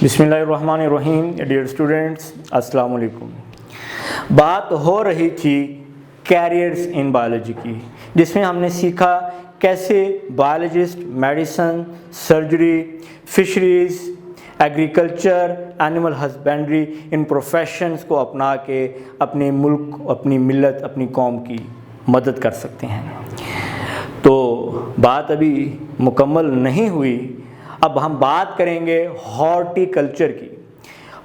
بسم اللہ الرحمن الرحیم. ڈیئر اسٹوڈنٹس، السلام علیکم. بات ہو رہی تھی کیریئرز ان بایولوجی کی، جس میں ہم نے سیکھا کیسے biologist medicine, surgery, fisheries, agriculture, animal husbandry ان پروفیشنز کو اپنا کے اپنے ملک، اپنی ملت، اپنی قوم کی مدد کر سکتے ہیں. تو بات ابھی مکمل نہیں ہوئی. اب ہم بات کریں گے ہارٹی کلچر کی.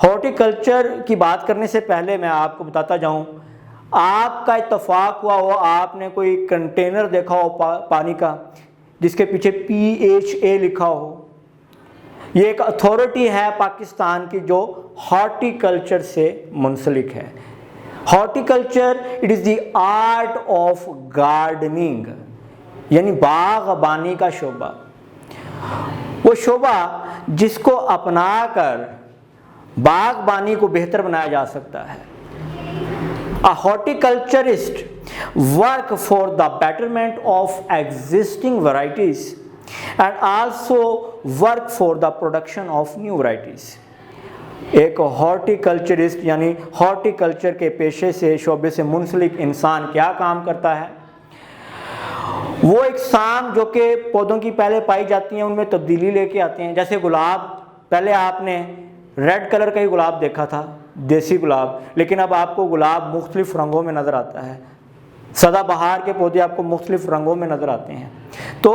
ہارٹی کلچر کی بات کرنے سے پہلے میں آپ کو بتاتا جاؤں، آپ کا اتفاق ہوا ہو، آپ نے کوئی کنٹینر دیکھا ہو پانی کا جس کے پیچھے PHA لکھا ہو. یہ ایک اتھارٹی ہے پاکستان کی جو ہارٹی کلچر سے منسلک ہے. Horti culture it is the art of gardening, یعنی باغبانی کا شعبہ. وہ شعبہ جس کو اپنا کر باغبانی کو بہتر بنایا جا سکتا ہے. A horticulturist work for the betterment of existing varieties and also work for the production of new varieties. ایک ہارٹیکلچرسٹ یعنی ہارٹیکلچر کے پیشے سے، شعبے سے منسلک انسان کیا کام کرتا ہے؟ وہ اقسام جو کہ پودوں کی پہلے پائی جاتی ہیں ان میں تبدیلی لے کے آتے ہیں. جیسے گلاب، پہلے آپ نے ریڈ کلر کا ہی گلاب دیکھا تھا، دیسی گلاب، لیکن اب آپ کو گلاب مختلف رنگوں میں نظر آتا ہے. سدا بہار کے پودے آپ کو مختلف رنگوں میں نظر آتے ہیں. تو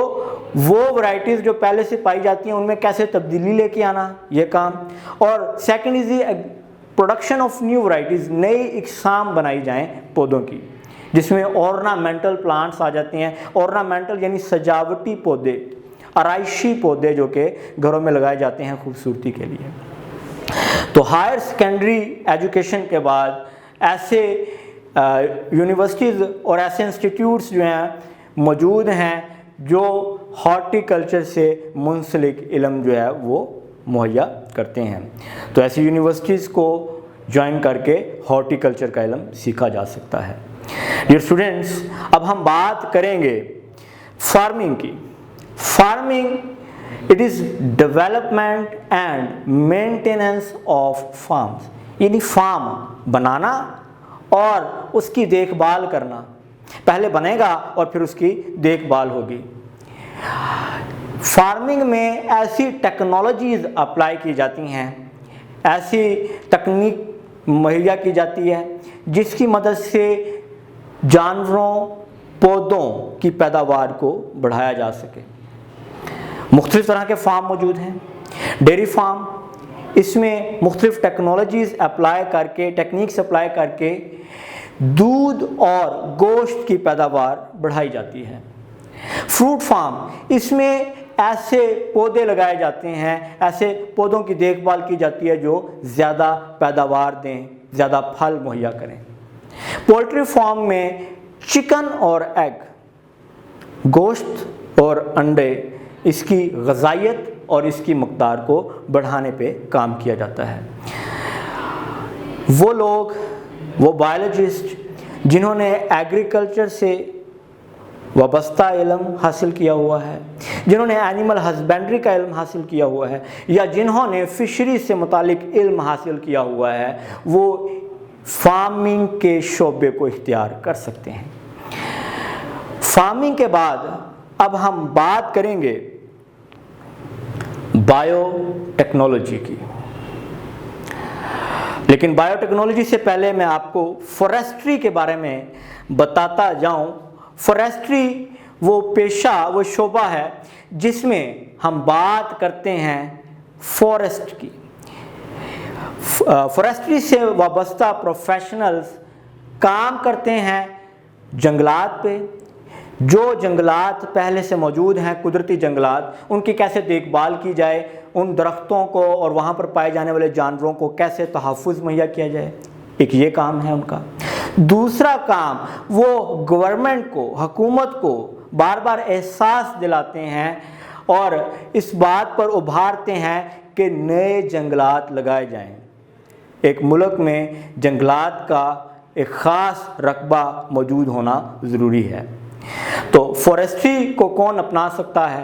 وہ ورائٹیز جو پہلے سے پائی جاتی ہیں ان میں کیسے تبدیلی لے کے آنا، یہ کام. اور second is the production of new varieties, نئی اقسام بنائی جائیں پودوں کی، جس میں اورنامنٹل پلانٹس آ جاتے ہیں. اورنامنٹل یعنی سجاوٹی پودے، آرائشی پودے جو کہ گھروں میں لگائے جاتے ہیں خوبصورتی کے لیے. تو ہائر سیکنڈری ایجوکیشن کے بعد ایسے یونیورسٹیز اور ایسے انسٹیٹیوٹس جو ہیں موجود ہیں جو ہارٹیکلچر سے منسلک علم جو ہے وہ مہیا کرتے ہیں. تو ایسی یونیورسٹیز کو جوائن کر کے ہارٹیکلچر کا علم سیکھا جا سکتا ہے. ڈیئر اسٹوڈنٹس، اب ہم بات کریں گے فارمنگ کی. Farming it is development and maintenance of farms, یعنی فارم بنانا اور اس کی دیکھ بھال کرنا. پہلے بنے گا اور پھر اس کی دیکھ بھال ہوگی. فارمنگ میں ایسی ٹیکنالوجیز اپلائی کی جاتی ہیں، ایسی تکنیک مہیا کی جاتی ہے جس کی مدد سے جانوروں، پودوں کی پیداوار کو بڑھایا جا سکے. مختلف طرح کے فارم موجود ہیں. ڈیری فارم، اس میں مختلف ٹیکنالوجیز اپلائی کر کے، ٹیکنیکس اپلائی کر کے دودھ اور گوشت کی پیداوار بڑھائی جاتی ہے. فروٹ فارم، اس میں ایسے پودے لگائے جاتے ہیں، ایسے پودوں کی دیکھ بھال کی جاتی ہے جو زیادہ پیداوار دیں، زیادہ پھل مہیا کریں. پولٹری فارم میں چکن اور ایگ، گوشت اور انڈے، اس کی غذائیت اور اس کی مقدار کو بڑھانے پہ کام کیا جاتا ہے. وہ لوگ، وہ بایولوجسٹ جنہوں نے ایگریکلچر سے وابستہ علم حاصل کیا ہوا ہے، جنہوں نے اینیمل ہسبینڈری کا علم حاصل کیا ہوا ہے، یا جنہوں نے فشری سے متعلق علم حاصل کیا ہوا ہے، وہ فارمنگ کے شعبے کو اختیار کر سکتے ہیں. فارمنگ کے بعد اب ہم بات کریں گے بایو ٹیکنالوجی کی. لیکن بایو ٹیکنالوجی سے پہلے میں آپ کو فورسٹری کے بارے میں بتاتا جاؤں. فورسٹری وہ پیشہ، وہ شعبہ ہے جس میں ہم بات کرتے ہیں فارسٹ کی. فورسٹری سے وابستہ پروفیشنلز کام کرتے ہیں جنگلات پہ. جو جنگلات پہلے سے موجود ہیں، قدرتی جنگلات، ان کی کیسے دیکھ بھال کی جائے، ان درختوں کو اور وہاں پر پائے جانے والے جانوروں کو کیسے تحفظ مہیا کیا جائے، ایک یہ کام ہے ان کا. دوسرا کام، وہ گورنمنٹ کو، حکومت کو بار بار احساس دلاتے ہیں اور اس بات پر ابھارتے ہیں کہ نئے جنگلات لگائے جائیں. ایک ملک میں جنگلات کا ایک خاص رقبہ موجود ہونا ضروری ہے. تو فورسٹری کو کون اپنا سکتا ہے؟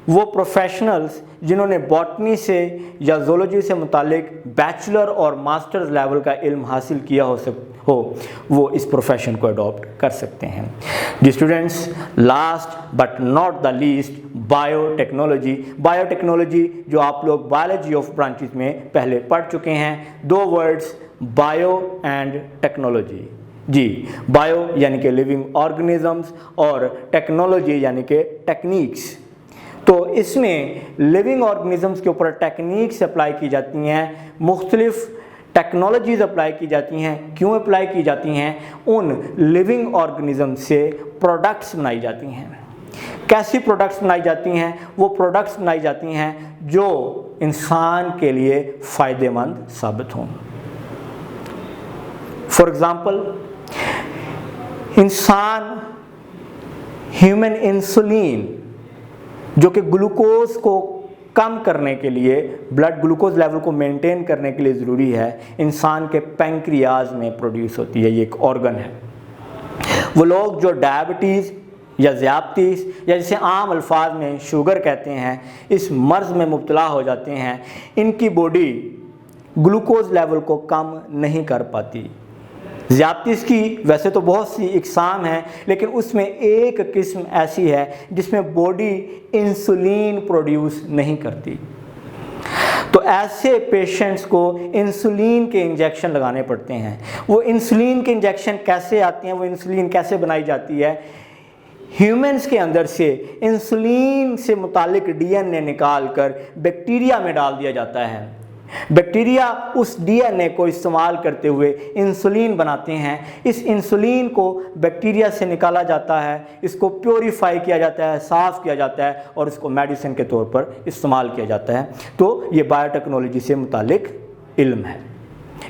وہ پروفیشنلز جنہوں نے باٹنی سے یا زولوجی سے متعلق بیچلر اور ماسٹرز لیول کا علم حاصل کیا ہو وہ اس پروفیشن کو اڈاپٹ کر سکتے ہیں. جی students, last but not the least, biotechnology جو آپ لوگ بایولوجی آف برانچز میں پہلے پڑھ چکے ہیں. 2 ورڈز، بایو اینڈ ٹیکنالوجی. جی، بایو یعنی کہ لیونگ آرگنزمز اور ٹیکنالوجی یعنی کہ ٹیکنیکس. تو اس میں لیونگ آرگنزمز کے اوپر ٹیکنیکس اپلائی کی جاتی ہیں، مختلف ٹیکنالوجیز اپلائی کی جاتی ہیں. کیوں اپلائی کی جاتی ہیں؟ ان لیونگ آرگنزم سے پروڈکٹس بنائی جاتی ہیں. کیسی پروڈکٹس بنائی جاتی ہیں؟ وہ پروڈکٹس بنائی جاتی ہیں جو انسان کے لیے فائدہ مند ثابت ہوں. فار ایگزامپل، انسان ہیومن انسولین جو کہ گلوکوز کو کم کرنے کے لیے، بلڈ گلوکوز لیول کو مینٹین کرنے کے لیے ضروری ہے، انسان کے پینکریاز میں پروڈیوس ہوتی ہے. یہ ایک آرگن ہے. وہ لوگ جو ڈائبٹیز یا ذیابطیس یا جسے عام الفاظ میں شوگر کہتے ہیں، اس مرض میں مبتلا ہو جاتے ہیں، ان کی باڈی گلوکوز لیول کو کم نہیں کر پاتی. ذیابطیس کی ویسے تو بہت سی اقسام ہیں، لیکن اس میں ایک قسم ایسی ہے جس میں باڈی انسولین پروڈیوس نہیں کرتی. تو ایسے پیشنٹس کو انسولین کے انجیکشن لگانے پڑتے ہیں. وہ انسولین کے انجیکشن کیسے آتے ہیں، وہ انسولین کیسے بنائی جاتی ہے؟ ہیومنز کے اندر سے انسولین سے متعلق ڈی این اے نکال کر بیکٹیریا میں ڈال دیا جاتا ہے. بیکٹیریا اس ڈی این اے کو استعمال کرتے ہوئے انسولین بناتے ہیں. اس انسولین کو بیکٹیریا سے نکالا جاتا ہے، اس کو پیوریفائی کیا جاتا ہے، صاف کیا جاتا ہے اور اس کو میڈیسن کے طور پر استعمال کیا جاتا ہے. تو یہ بایو ٹیکنالوجی سے متعلق علم ہے.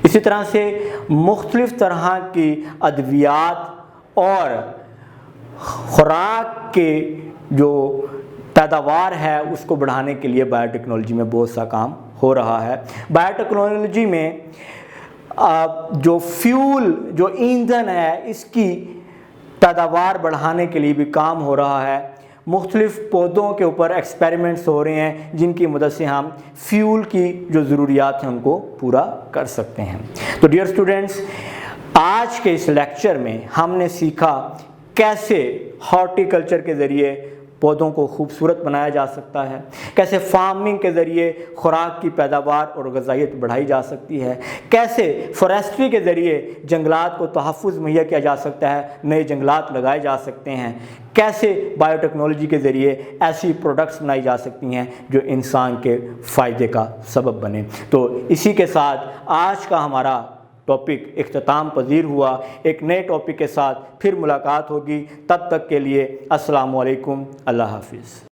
اسی طرح سے مختلف طرح کی ادویات اور خوراک کے جو پیداوار ہے اس کو بڑھانے کے لیے بایو ٹیکنالوجی میں بہت سا کام ہو رہا ہے. بایو ٹیکنالوجی میں جو فیول، جو ایندھن ہے، اس کی پیداوار بڑھانے کے لیے بھی کام ہو رہا ہے. مختلف پودوں کے اوپر ایکسپیریمنٹس ہو رہے ہیں جن کی مدد سے ہم فیول کی جو ضروریات ہیں ان کو پورا کر سکتے ہیں. تو ڈیئر اسٹوڈنٹس، آج کے اس لیکچر میں ہم نے سیکھا کیسے ہارٹی کلچر کے ذریعے پودوں کو خوبصورت بنایا جا سکتا ہے، کیسے فارمنگ کے ذریعے خوراک کی پیداوار اور غذائیت بڑھائی جا سکتی ہے، کیسے فوریسٹری کے ذریعے جنگلات کو تحفظ مہیا کیا جا سکتا ہے، نئے جنگلات لگائے جا سکتے ہیں، کیسے بایو ٹیکنالوجی کے ذریعے ایسی پروڈکٹس بنائی جا سکتی ہیں جو انسان کے فائدے کا سبب بنے. تو اسی کے ساتھ آج کا ہمارا ٹاپک اختتام پذیر ہوا. ایک نئے ٹاپک کے ساتھ پھر ملاقات ہوگی. تب تک کے لیے السلام علیکم. اللہ حافظ.